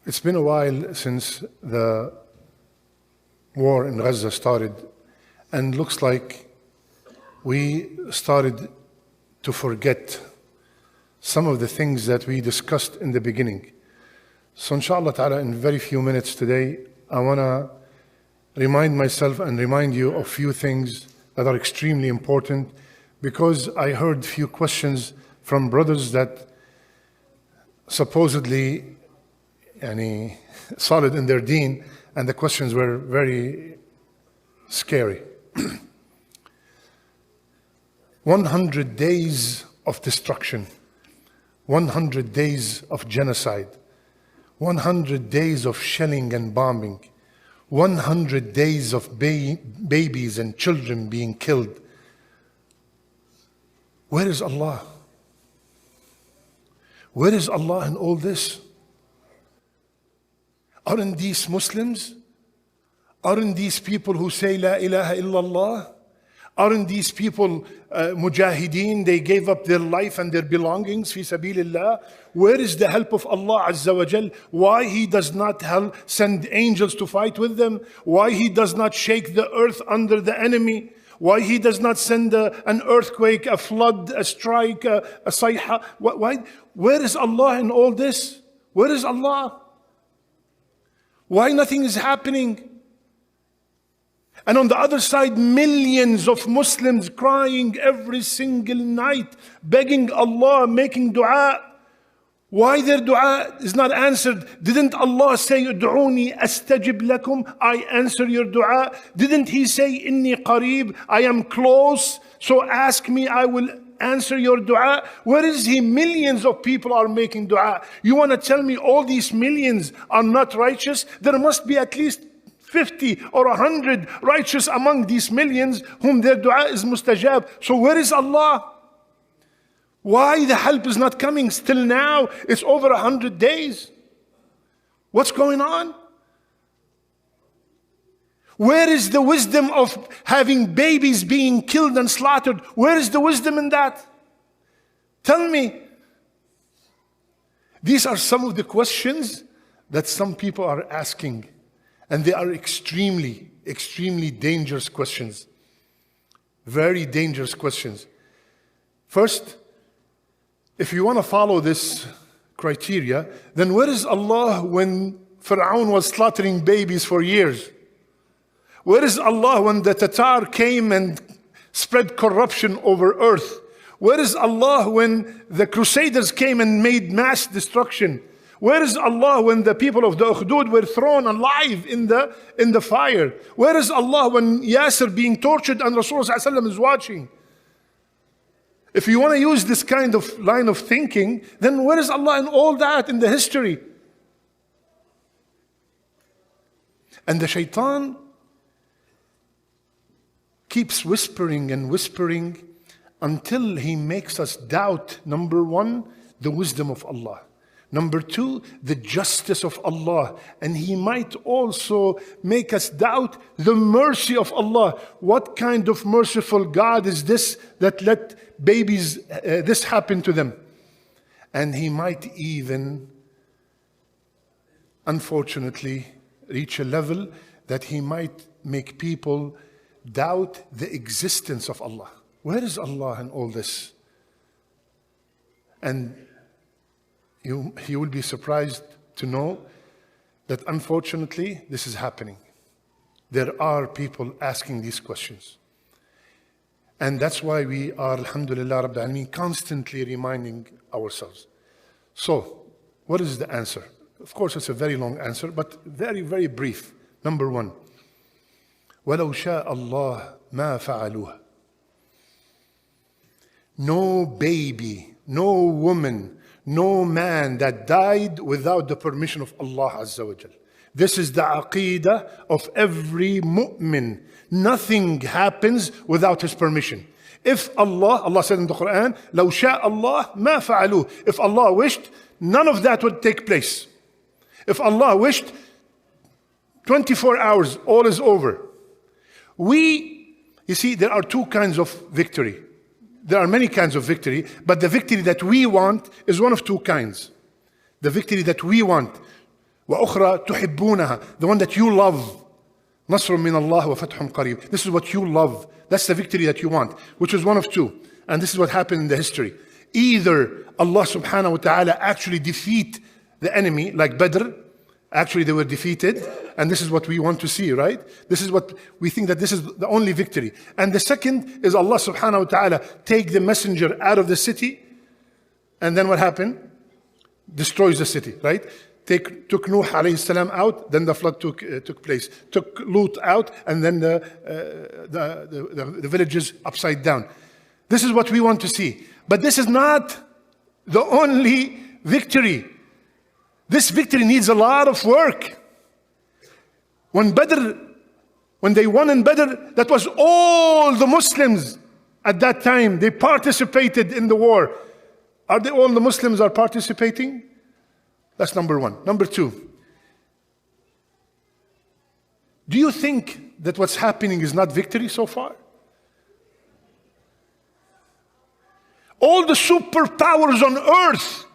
It's been a while since the war in Gaza started, and looks like we started to forget some of the things that we discussed in the beginning. So inshallah ta'ala, in very few minutes today, I want to remind myself and remind you of few things that are extremely important, because I heard few questions from brothers that supposedly solid in their deen, and the questions were very scary. 100 days of destruction, 100 days of genocide, 100 days of shelling and bombing, 100 days of babies and children being killed. Where is Allah? Where is Allah in all this? Aren't these Muslims? Aren't these people who say La ilaha illallah? Aren't these people mujahideen? They gave up their life and their belongings fi sabilillah. Where is the help of Allah Azza wa Jal? Why He does not send angels to fight with them? Why He does not shake the earth under the enemy? Why He does not send an earthquake, a flood, a strike, a sayha? Why? Where is Allah in all this? Where is Allah? Why nothing is happening? And on the other side, millions of Muslims crying every single night, begging Allah, making dua. Why their dua is not answered? Didn't Allah say, "Ud'uni astajib lakum"? I answer your dua. Didn't He say, "Inni qareeb"? I am close, so ask me, I will answer your dua. Where is He? Millions of people are making dua. You want to tell me all these millions are not righteous? There must be at least 50 or 100 righteous among these millions whom their dua is mustajab. So where is Allah? Why the help is not coming still now? It's over 100 days. What's going on? Where is the wisdom of having babies being killed and slaughtered? Where is the wisdom in that? Tell me. These are some of the questions that some people are asking. And they are extremely, extremely dangerous questions. Very dangerous questions. First, if you want to follow this criteria, then where is Allah when Fir'aun was slaughtering babies for years? Where is Allah when the Tatar came and spread corruption over earth? Where is Allah when the Crusaders came and made mass destruction? Where is Allah when the people of the Ukhdud were thrown alive in the fire? Where is Allah when Yasir being tortured and Rasulullah ﷺ is watching? If you want to use this kind of line of thinking, then where is Allah in all that in the history? And the shaitan keeps whispering and whispering until he makes us doubt, number one, the wisdom of Allah. Number two, the justice of Allah. And he might also make us doubt the mercy of Allah. What kind of merciful God is this that let babies this happen to them? And he might even, unfortunately, reach a level that he might make people doubt the existence of Allah. Where is Allah in all this? And you will be surprised to know that unfortunately this is happening. There are people asking these questions. And that's why we are, alhamdulillah, Rabbil Alameen, constantly reminding ourselves. So, what is the answer? Of course, it's a very long answer, but very, very brief. Number one, وَلَوْ شَاءَ اللَّهُ مَا فَعَلُوهَا. No baby, no woman, no man that died without the permission of Allah Azza wa Jal. This is the aqeedah of every mu'min. Nothing happens without His permission. If Allah said in the Quran, لَوْ شَاءَ اللَّهُ مَا فَعَلُوهُ. If Allah wished, none of that would take place. If Allah wished, 24 hours, all is over. You see, there are two kinds of victory. There are many kinds of victory, but the victory that we want is one of two kinds. The victory that we want. وأخرى تحبونها, the one that you love. نصر من الله وفتح قريب. This is what you love. That's the victory that you want, which is one of two. And this is what happened in the history. Either Allah subhanahu wa ta'ala actually defeat the enemy, like Badr. Actually, they were defeated. And this is what we want to see, right? This is what we think, that this is the only victory. And the second is Allah subhanahu wa ta'ala take the messenger out of the city. And then what happened? Destroys the city, right? Took Nuh alayhi salam out, then the flood took place. Took Lut out, and then the villages upside down. This is what we want to see. But this is not the only victory. This victory needs a lot of work. When they won in Badr, that was all the Muslims at that time. They participated in the war. Are they all the Muslims are participating? That's number one. Number two, do you think that what's happening is not victory so far? All the superpowers on earth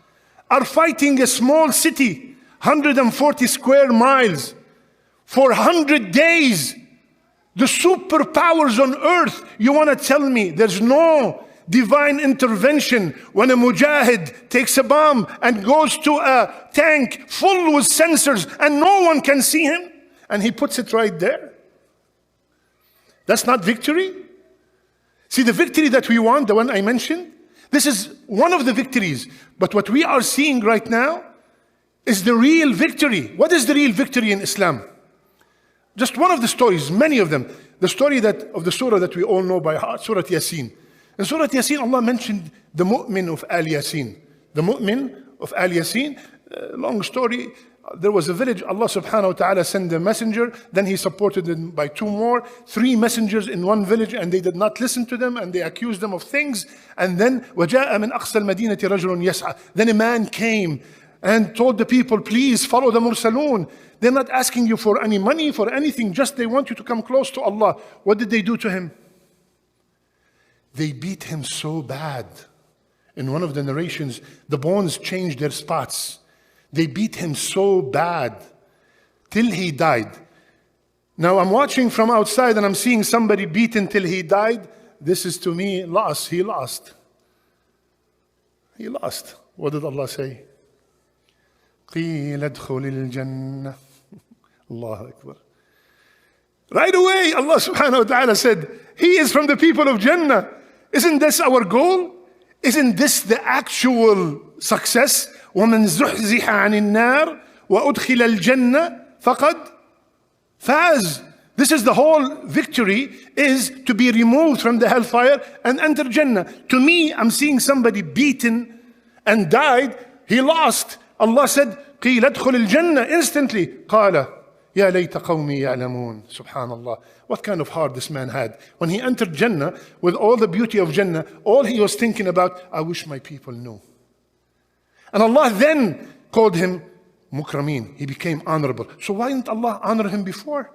are fighting a small city, 140 square miles, for 100 days. The superpowers on earth, you want to tell me there's no divine intervention when a mujahid takes a bomb and goes to a tank full with sensors and no one can see him, and he puts it right there? That's not victory? See, the victory that we want, the one I mentioned, this is one of the victories. But what we are seeing right now is the real victory. What is the real victory in Islam? Just one of the stories, many of them. The story of the surah that we all know by heart, Surah Yasin. In Surah Yasin, Allah mentioned the mu'min of Al Yasin. The mu'min of Al Yasin, long story. There was a village, Allah subhanahu wa ta'ala sent a messenger, then he supported them by two more, 3 messengers in one village, and they did not listen to them, and they accused them of things. And then, وَجَاءَ مِنْ أَقْصَى الْمَدِينَةِ رَجُلٌ يَسْعَى. Then a man came and told the people, please follow the Mursalun. They're not asking you for any money, for anything, just they want you to come close to Allah. What did they do to him? They beat him so bad. In one of the narrations, the bones changed their spots. They beat him so bad till he died. Now I'm watching from outside and I'm seeing somebody beaten till he died. This is to me loss. He lost. He lost. What did Allah say? قِيلَ ادْخُلِ الْجَنَّةِ. Allahu Akbar. Right away, Allah subhanahu wa ta'ala said, he is from the people of Jannah. Isn't this our goal? Isn't this the actual success? وَمَنْ زُحْزِحَ عَنِ النَّارِ وَأُدْخِلَ الْجَنَّةِ فَقَدْ فَازَ. This is the whole victory, is to be removed from the hellfire and enter Jannah. To me, I'm seeing somebody beaten and died. He lost. Allah said, قِيلَ ادْخُلِ الْجَنَّةِ. Instantly, قَالَ يَا لَيْتَ قَوْمِي يَعْلَمُونَ. Subhanallah. What kind of heart this man had. When he entered Jannah, with all the beauty of Jannah, all he was thinking about, I wish my people knew. And Allah then called him Mukrameen. He became honorable. So why didn't Allah honor him before?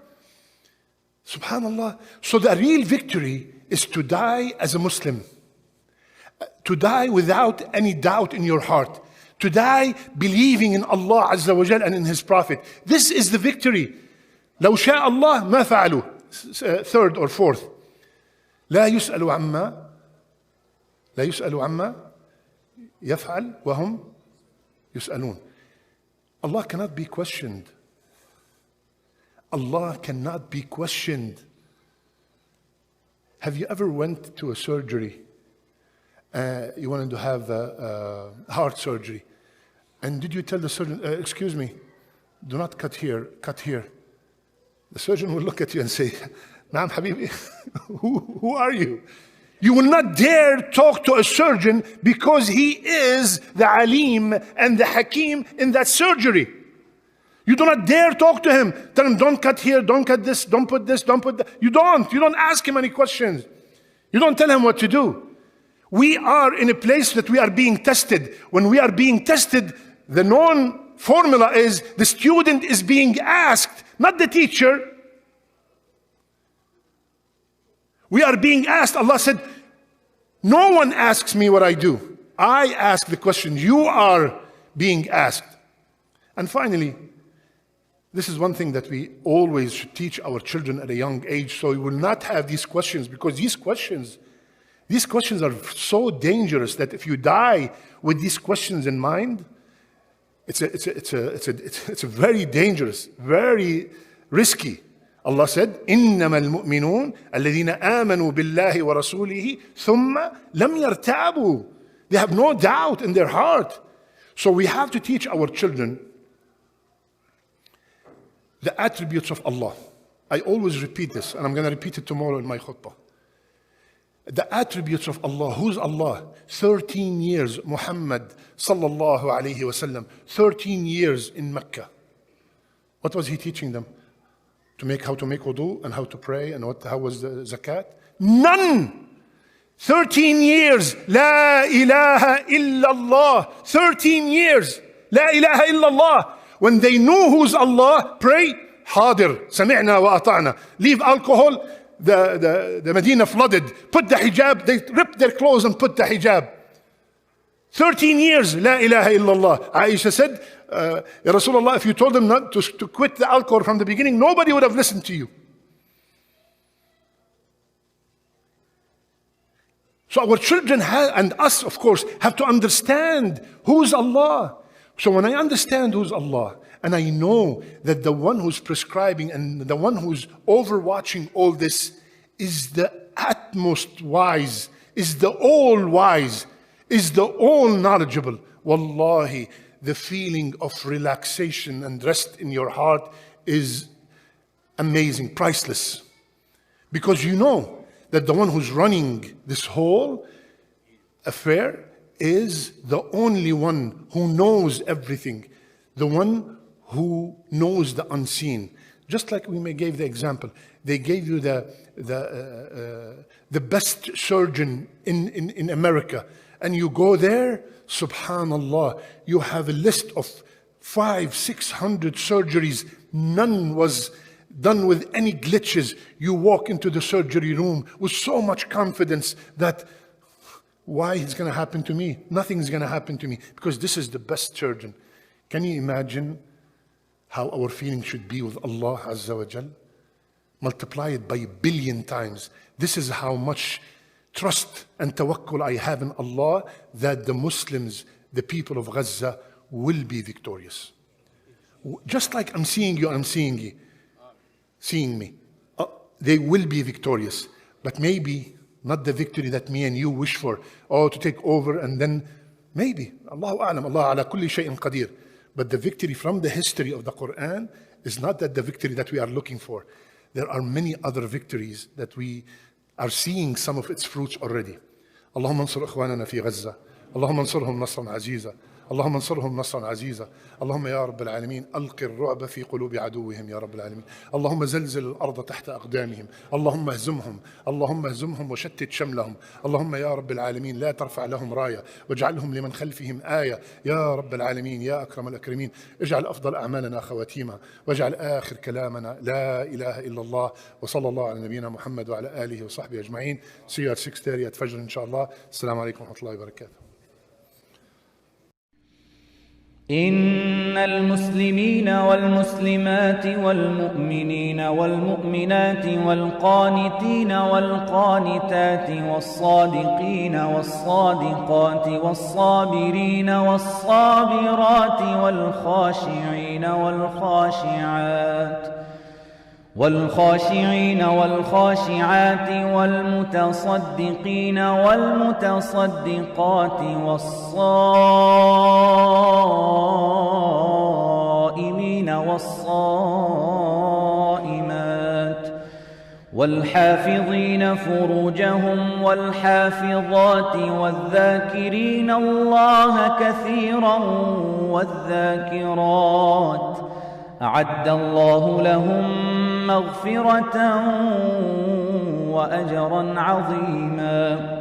Subhanallah. So the real victory is to die as a Muslim. To die without any doubt in your heart. To die believing in Allah Azza wa Jal and in His Prophet. This is the victory. لو شاء الله ما فعلوا. Third or fourth. لا يسأل عما يفعل وهم يسألون. Allah cannot be questioned. Allah cannot be questioned. Have you ever went to a surgery? You wanted to have heart surgery. And did you tell the surgeon, excuse me, do not cut here, cut here. The surgeon will look at you and say, Naam Habibi, who are you? You will not dare talk to a surgeon because he is the Alim and the Hakim in that surgery. You do not dare talk to him. Tell him, don't cut here, don't cut this, don't put this, don't put that. You don't ask him any questions. You don't tell him what to do. We are in a place that we are being tested. When we are being tested, the known formula is the student is being asked, not the teacher. We are being asked. Allah said, no one asks me what I do. I ask the question. You are being asked. And finally, This is one thing that we always should teach our children at a young age, so we will not have these questions, because these questions are so dangerous that if you die with these questions in mind, it's a very dangerous, very risky. Allah said, إِنَّمَا الْمُؤْمِنُونَ الَّذِينَ آمَنُوا بِاللَّهِ وَرَسُولِهِ ثُمَّ لَمْ يَرْتَابُوا. They have no doubt in their heart. So we have to teach our children the attributes of Allah. I always repeat this, and I'm going to repeat it tomorrow in my khutbah. The attributes of Allah. Who's Allah? 13 years, Muhammad sallallahu alayhi wasallam, 13 years in Mecca. What was he teaching them? How to make wudu and how to pray and how was the zakat? None! 13 years, La ilaha illallah. 13 years, La ilaha illallah. When they knew who's Allah, pray, Hadir, Sami'na wa ata'na. Leave alcohol, the Medina flooded. Put the hijab, they ripped their clothes and put the hijab. 13 years, La ilaha illallah. Aisha said, Ya Rasulullah, if you told them not to quit the alcohol from the beginning, nobody would have listened to you. So our children and us, of course, have to understand who's Allah. So when I understand who's Allah, and I know that the one who's prescribing and the one who's overwatching all this is the utmost wise, is the all wise, is the all knowledgeable, wallahi, the feeling of relaxation and rest in your heart is amazing, priceless. Because you know that the one who's running this whole affair is the only one who knows everything, the one who knows the unseen. Just like we gave the example, they gave you the best surgeon in America, and you go there, subhanallah, you have a list of 500-600 surgeries, none was done with any glitches. You walk into the surgery room with so much confidence that why is going to happen to me? Nothing's going to happen to me, because this is the best surgeon. Can you imagine how our feeling should be with Allah Azza wa Jal? Multiply it by 1 billion times. This is how much trust and tawakkul I have in Allah that the Muslims, the people of Gaza, will be victorious. Just like I'm seeing you, I'm seeing you, seeing me. They will be victorious, but maybe not the victory that me and you wish for, to take over and then maybe, Allahu a'lam, Allah ala kulli shay'in qadir. But the victory from the history of the Quran is not that the victory that we are looking for. There are many other victories that we are seeing some of its fruits already. Allahumma ansur ikhwanana fi Gaza. Allahumma ansurhum nasran aziza. اللهم انصرهم نصرا عزيزا. اللهم يا رب العالمين ألق الرعب في قلوب عدوهم يا رب العالمين. اللهم زلزل الأرض تحت أقدامهم. اللهم اهزمهم. اللهم اهزمهم وشتت شملهم. اللهم يا رب العالمين لا ترفع لهم راية واجعلهم لمن خلفهم آية يا رب العالمين يا أكرم الأكرمين. اجعل أفضل أعمالنا خواتيمها واجعل آخر كلامنا لا إله إلا الله وصلى الله على نبينا محمد وعلى آله وصحبه أجمعين. See you at 6:30 at Fajr إن شاء الله. السلام عليكم ورحمة الله وبركاته. إن المسلمين والمسلمات والمؤمنين والمؤمنات والقانتين والقانتات والصادقين والصادقات والصابرين والصابرات والخاشعين والخاشعات والمتصدقين والمتصدقات والصائمين والصائمات والحافظين فروجهم والحافظات والذاكرين الله كثيرا والذاكرات أعد الله لهم مغفرة وأجرا عظيما.